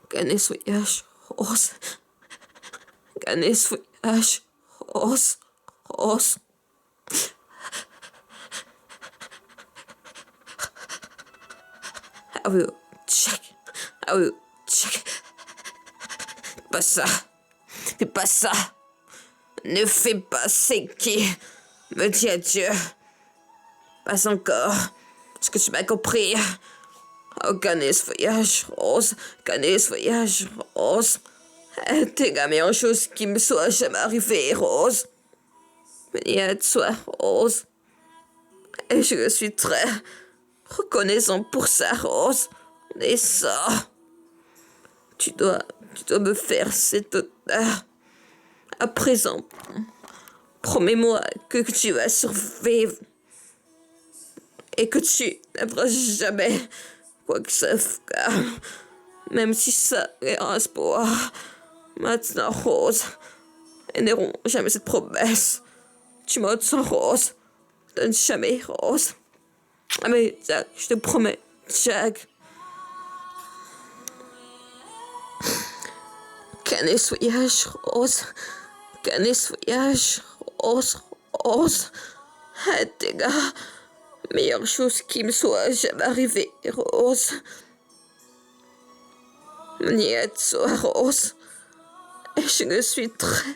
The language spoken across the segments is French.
Ganes voyage, Rose. Ganes voyage, Rose. Rose. I will check. I will check. Pas ça. Fais pas ça. Ne fais pas ce qui me dit adieu. Pas encore. Est-ce que tu m'as compris? Oh, Ganes voyage, Rose. Ganes voyage, Rose. T'es la meilleure chose qui me soit jamais arrivée, Rose. Venez à toi, Rose. Et je suis très reconnaissant pour ça, Rose. Et ça, tu dois me faire cet honneur. À présent, promets-moi que tu vas survivre. Et que tu n'aimeras jamais quoi que ça fasse. Même si ça est un espoir. Maintenant, Rose, elles n'auront jamais cette promesse. Tu m'entends, Rose? Donne jamais, Rose. Ah mais, Jack, je te promets, Jack. Ganes voyage, Rose. Ganes voyage, Rose, Rose. T'es la meilleure chose qui me soit jamais arrivée, Rose. Ni à toi, Rose. Et je suis très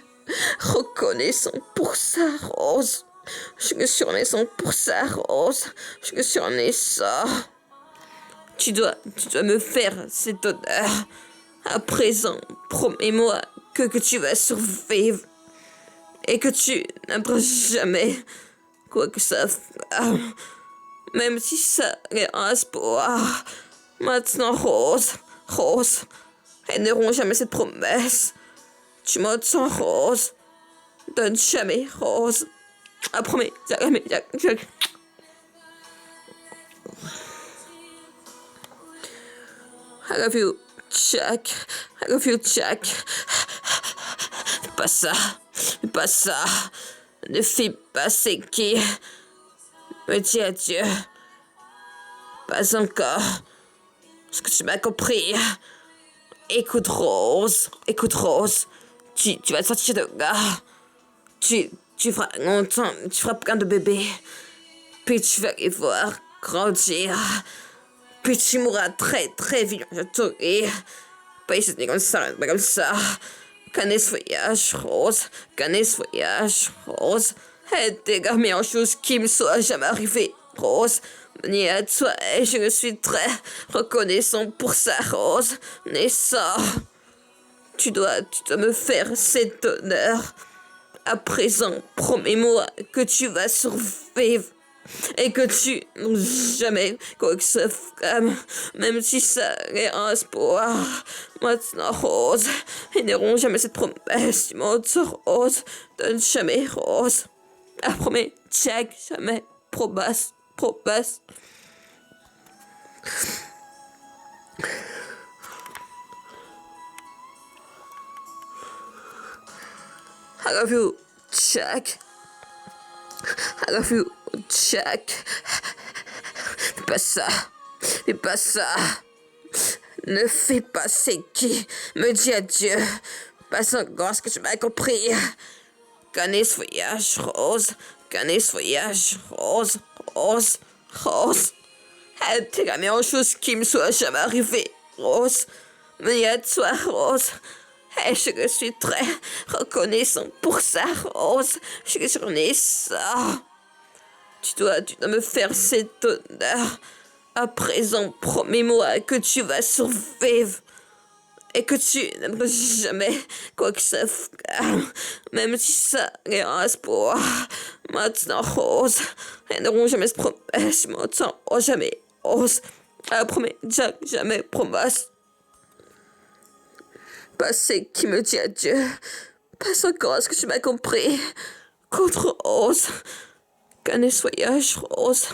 reconnaissant pour ça, Rose. Je suis reconnaissant pour ça, Rose. Je suis reconnaissant. Tu dois me faire cet honneur. À présent, promets-moi que tu vas survivre. Et que tu n'aimeras jamais quoi que ça fasse. Même si ça est un espoir. Maintenant, Rose, Rose, elles n'auront jamais cette promesse. Tu m'entends, Rose? Donne jamais, Rose. Ah, promets, Jack. I love you, Jack. I love you, Jack. Pas ça. Pas ça. Ne fais pas ce qui me dit adieu. Pas encore. Est-ce que tu m'as compris? Écoute, Rose. Écoute, Rose. Tu vas sortir de là. Tu feras longtemps. Tu feras plein de bébés. Puis tu vas les voir grandir. Puis tu mourras très, très vite. Je te dis. Pas ici, comme ça. Pas comme ça. Ganes voyage, Rose. Ganes voyage, Rose. T'es la meilleure chose qui me soit jamais arrivée, Rose. Ni à toi, et je suis très reconnaissant pour ça, Rose. Mais ça, tu dois me faire cet honneur. À présent, promets-moi que tu vas survivre. Et que tu jamais quoi que ça fasse, même si ça est un espoir. Maintenant, Rose, ils n'auront jamais cette promesse. Tu m'entends, Rose? Donne jamais, Rose. Ah, promets, Jack, jamais. Promesse. I love you, Jack. I love you, Jack. Fais pas ça. Fais pas ça. Ne fais pas ce qui me dit adieu. Pas encore ce que tu m'as compris. Ganes voyage, Rose. Ganes voyage, Rose. Rose. Rose. T'es la meilleure chose qui me soit jamais arrivée, Rose. Mais à toi, Rose. Et je suis très reconnaissant pour ça, Rose. Je suis reconnaissant. Tu dois me faire cet honneur. À présent, promets-moi que tu vas survivre. Et que tu n'aimeras jamais quoi que ça fasse. Même si ça est un espoir. Maintenant, Rose, elles n'auront jamais cette promesse. Je m'entends. Oh, jamais. Rose. Promets, Jack, jamais. Promesse. Pas ce qui me dit adieu. Pas encore ce que tu m'as compris. Contre Rose. Ganes voyage, Rose.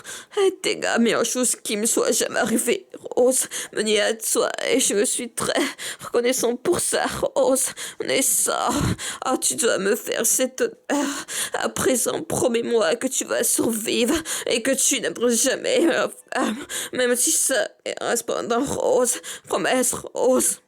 T'es la meilleure chose qui me soit jamais arrivée, Rose. Venez à toi et je suis très reconnaissant pour ça, Rose. Mais ça, tu dois me faire cet honneur. À présent, promets-moi que tu vas survivre et que tu n'aimeras jamais, même si ça reste pendant Rose. Promesse, Rose.